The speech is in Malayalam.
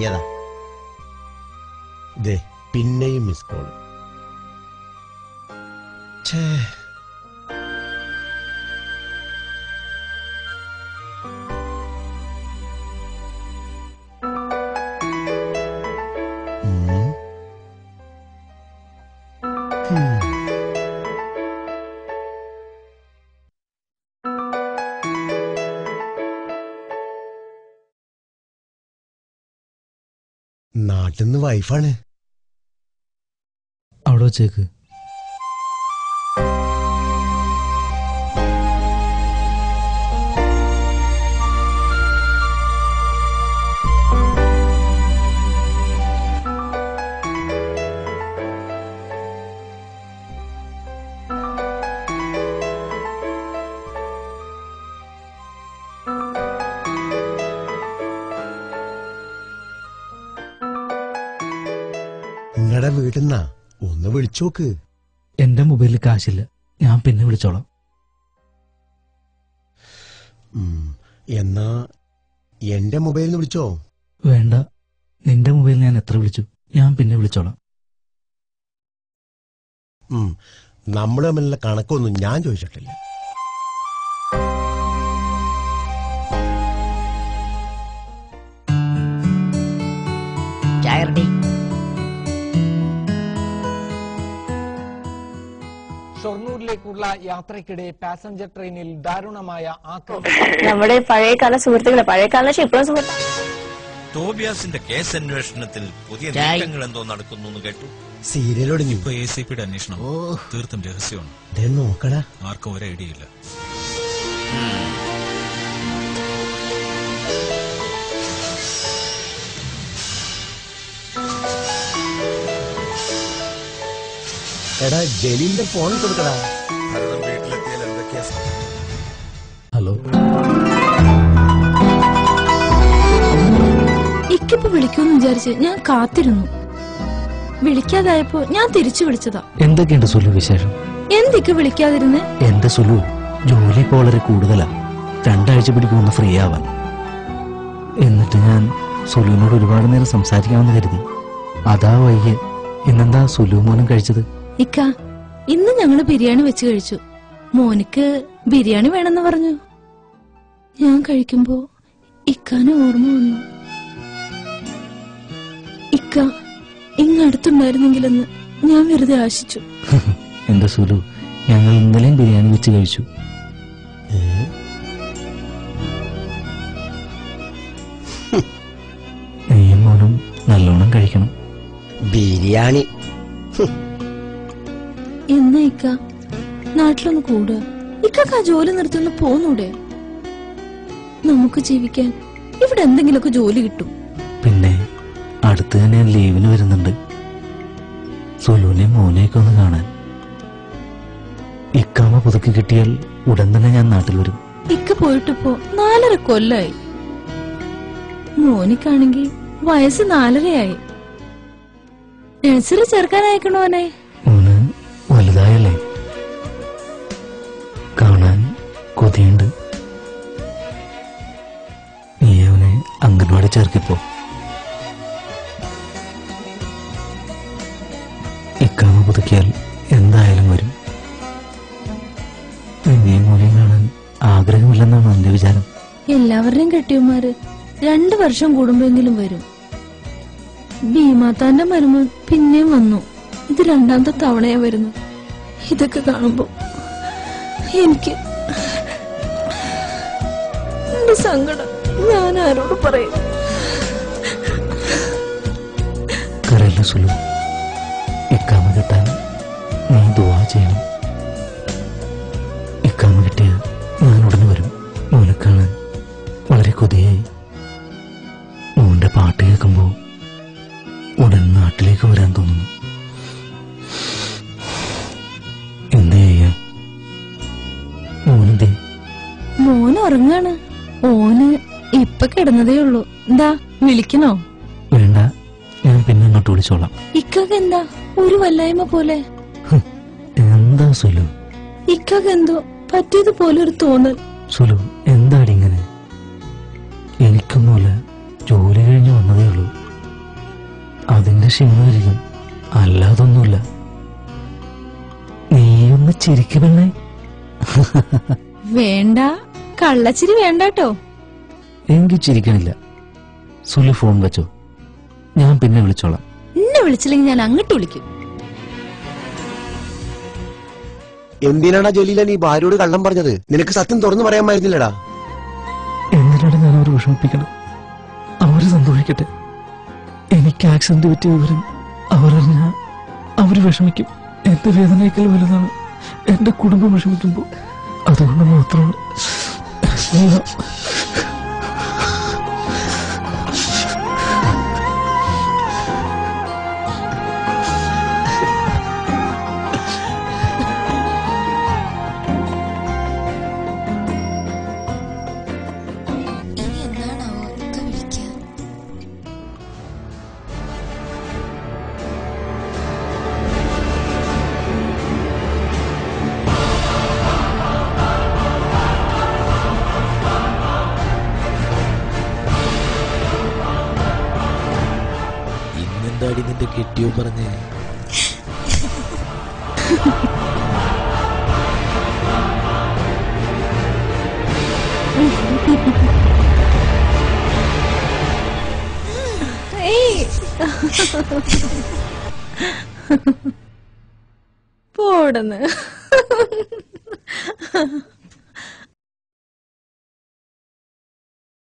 ഇറങ്ങിയതാ. ദേ പിന്നെയും മിസ് കോള്. ഛേ, നാട്ടിന്ന് വൈഫാണ്. അവിടെ വെച്ചേക്ക്. നിങ്ങളുടെ വീട്ടിന്നാ ഒന്ന് വിളിച്ചോക്ക്. എന്റെ മൊബൈലിൽ കാശില്ല, ഞാൻ പിന്നെ വിളിച്ചോളാം. എന്നാ എന്റെ മൊബൈലിൽ വിളിച്ചോ? വേണ്ട, നിന്റെ മൊബൈൽ ഞാൻ എത്ര വിളിച്ചു, ഞാൻ പിന്നെ വിളിച്ചോളാം. നമ്മൾ തമ്മിലുള്ള കണക്കൊന്നും ഞാൻ ചോദിച്ചിട്ടില്ല. ഷൊർണൂരിലേക്കുള്ള യാത്രയ്ക്കിടെ പാസഞ്ചർ ട്രെയിനിൽ ദാരുണമായ ആക്രമണം. നമ്മുടെ പഴയകാല സുഹൃത്തുക്കളെ, പഴയകാല ഇപ്പോഴും സുഹൃത്ത്. ടോബിയാസിന്റെ കേസ് അന്വേഷണത്തിൽ പുതിയ നീക്കങ്ങൾ എന്തോ നടക്കുന്നു കേട്ടു. സീരിയലൊടിഞ്ഞു. ഇപ്പൊ ACPയുടെ അന്വേഷണം തീർത്തും രഹസ്യമാണ്. നോക്കടാ, ആർക്കും ഒരു ഐഡിയ ഇല്ല. എടാ ജലീലിന്റെ ഫോൺ കൊടുക്കടാ. വീട്ടിലെത്തിയാൽ എന്തൊക്കെയാ? ഹലോ, ഇക്കിപ്പോ വിളിക്കുമെന്ന് വിചാരിച്ച് ഞാൻ കാത്തിരുന്നു. വിളിക്കാതായപ്പോ ഞാൻ തിരിച്ചു വിളിച്ചതാ. എന്തൊക്കെയുണ്ട് സുലു വിശേഷം? എന്തൊക്കെ വിളിക്കാതിരുന്നേ? എന്റെ സുലു, ജോലി ഇപ്പൊ വളരെ കൂടുതലാ. 2 ആഴ്ച പിടിക്കുമെന്ന് ഫ്രീ ആവാൻ. എന്നിട്ട് ഞാൻ സുലുവിനോട് ഒരുപാട് നേരം സംസാരിക്കാമെന്ന് കരുതി. അതാ വൈകി. ഇന്നെന്താ സുലു മോനും കഴിച്ചത്? ഇക്ക, ഇന്ന് ഞങ്ങള് ബിരിയാണി വെച്ച് കഴിച്ചു. മോനിക്ക് ബിരിയാണി വേണമെന്ന് പറഞ്ഞു. ഞാൻ കഴിക്കുമ്പോ ഇക്കാന് ഓർമ്മ വന്നു. ഇക്ക ഇങ്ങടുത്തുണ്ടായിരുന്നെങ്കിലെന്ന് ഞാൻ വെറുതെ ആശിച്ചു. എന്റെ സുലു, ഞങ്ങൾ ഇന്നലെയും ബിരിയാണി വെച്ച് കഴിച്ചു. നീയും മോനും നല്ലോണം കഴിക്കണം. ബിരിയാണി എന്നാ ഇക്ക നാട്ടിലൊന്ന് കൂടുക. ഇക്കൊക്കെ ആ ജോലി നിർത്തിയൊന്ന് പോന്നൂടെ? നമുക്ക് ജീവിക്കാൻ ഇവിടെ എന്തെങ്കിലുമൊക്കെ ജോലി കിട്ടും. പിന്നെ അടുത്ത് തന്നെ ഞാൻ ലീവിന് വരുന്നുണ്ട്. സുലുവിനെ മോനെയൊക്കെ ഒന്ന് കാണാൻ. ഇക്കാമ പുതുക്കി കിട്ടിയാൽ ഉടൻ തന്നെ ഞാൻ നാട്ടിൽ വരും. ഇക്ക പോയിട്ടിപ്പോ 4.5 കൊല്ലായി. മോനിക്കാണെങ്കി വയസ്സ് 4.5 നഴ്സറി ചേർക്കാനയക്കണോനെ. മോന് വലുതായല്ലേ, കാണാൻ കൊതിയുണ്ട്. നീ അവനെ അംഗൻവാടി ചേർക്കിപ്പോ. ഇക്കാമ പുതുക്കിയാൽ എന്തായാലും വരും. നീ മോനെ കാണാൻ ആഗ്രഹമില്ലെന്നാണ് എന്റെ വിചാരം. എല്ലാവരുടെയും കെട്ടിയന്മാര് 2 വർഷം കൂടുമ്പോഴെങ്കിലും വരും. ഭീമാത്താന്റെ മരുമൻ പിന്നെയും വന്നു. ഇത് 2ാമത്തെ തവണയാ വരുന്നു. ഇതൊക്കെ കാണുമ്പോ എനിക്ക് എന്റെ സങ്കടം ഞാൻ ആരോട് പറയും? കരയില്ല സുലു, ഇക്കാമ കിട്ടാൻ നീ ദുആ ചെയ്യണം. ഇക്കാമ കിട്ടിയ ഞാൻ ഉടനെ വരും. മോനെ കാണാൻ വളരെ കൊതിയായി. മോന്റെ പാട്ട് കേൾക്കുമ്പോ ഉടൻ നാട്ടിലേക്ക് വരാൻ തോന്നുന്നു. എന്ത് ചെയ്യാം? മോനെന്തേ? മോന് ഉറങ്ങാണ്. ഓന് ഇപ്പൊ കിടന്നതേ ഉള്ളൂ. എന്താ വിളിക്കണോ? വേണ്ട, ഞാൻ പിന്നെ അങ്ങോട്ട് വിളിച്ചോളാം. ഇക്കൊക്കെ എന്താ ഒരു വല്ലായ്മ പോലെ? എന്താ സുലു? ഇക്കൊക്കെ എന്തോ പറ്റിയതുപോലെ ഒരു തോന്നൽ. സുലു, എന്താടി ഇങ്ങനെ? എനിക്കൊന്നുമല്ല, ജോലി കഴിഞ്ഞ് വന്നതേ ഉള്ളൂ. ഷിമ്മായിരിക്കും, അല്ലാതൊന്നുമില്ല. നീയൊന്ന് ചിരിക്കുമെന്നേ. വേണ്ട, കള്ളച്ചിരി വേണ്ടാട്ടോ. എനിക്ക് ചിരിക്കണില്ല. സുലു ഫോൺ വെച്ചോ, ഞാൻ പിന്നെ വിളിച്ചോളാം. എന്നെ വിളിച്ചില്ലെങ്കിൽ ഞാൻ അങ്ങോട്ട് വിളിക്കും. എന്തിനാടാ ജലീല നീ ഭാര്യയോട് കള്ളം പറഞ്ഞത്? നിനക്ക് സത്യം തുറന്നു പറയാമായിരുന്നില്ലടാ. എന്തിനാണ് ഞാൻ അവരെ വിഷമിപ്പിക്കണം? അവര് സന്തോഷിക്കട്ടെ. എനിക്ക് ആക്സിഡന്റ് പറ്റിയ വിവരം അവരറിഞ്ഞ അവര് വിഷമിക്കും. എന്റെ വേദനയേക്കാൾ വലുതാണ് എന്റെ കുടുംബം വിഷമിക്കുമ്പോൾ. അതുകൊണ്ട് മാത്രമാണ് ഇന്നെന്താടി നിന്റെ കെട്ടിയോ പറഞ്ഞേ? പോടന്ന്